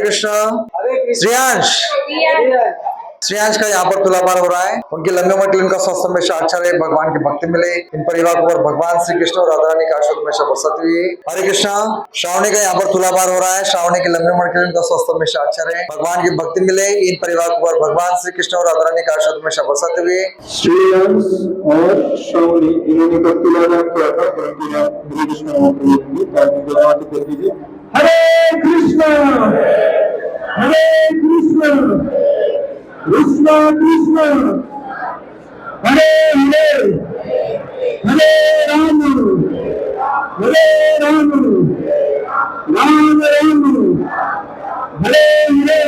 कृष्णा। श्रेयांश श्रेयांश का यहाँ पर तुलाभार हो रहा है। उनकी लंबी उम्र के लिए उनका स्वास्थ्य हमेशा अच्छा रहे, भगवान की भक्ति मिले, इन परिवार को भगवान श्री कृष्ण और राधा रानी का आशीर्वाद हमेशा बरसती हुई। हरे कृष्णा। श्रावणी का यहाँ पर तुलाभार हो रहा है। श्रावणी की लंबी उम्र के लिए उनका स्वास्थ्य हमेशा अच्छा रहे, भगवान की भक्ति मिले, इन परिवार को भगवान श्री कृष्ण और राधा रानी का आशीर्वाद हमेशा बरसती हुई। श्रेयांश और श्रावणी इन्होंने कब तुलाभार किया था? हरे कृष्ण। हरे कृष्ण हरे Krishna Krishna Krishna Hare Hare Hare Ram Ram Ram Hare Hare.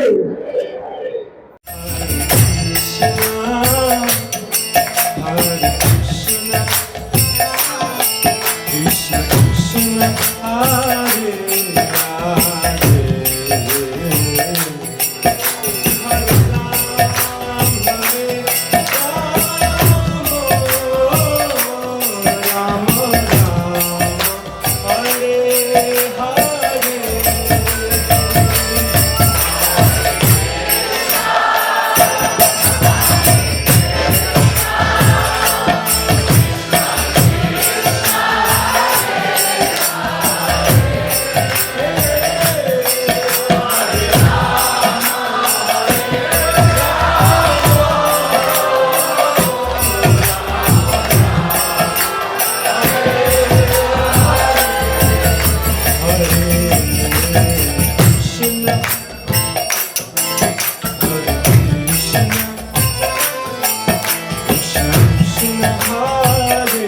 Krishna Krishna Hare Hare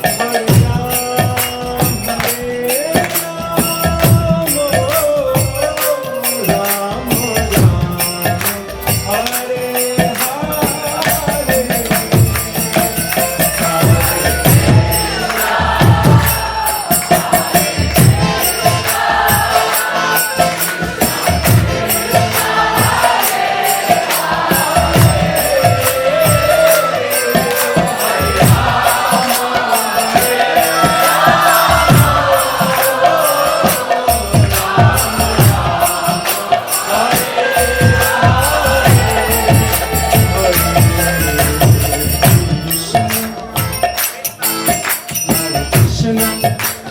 Hare Ram Hare Hare Krishna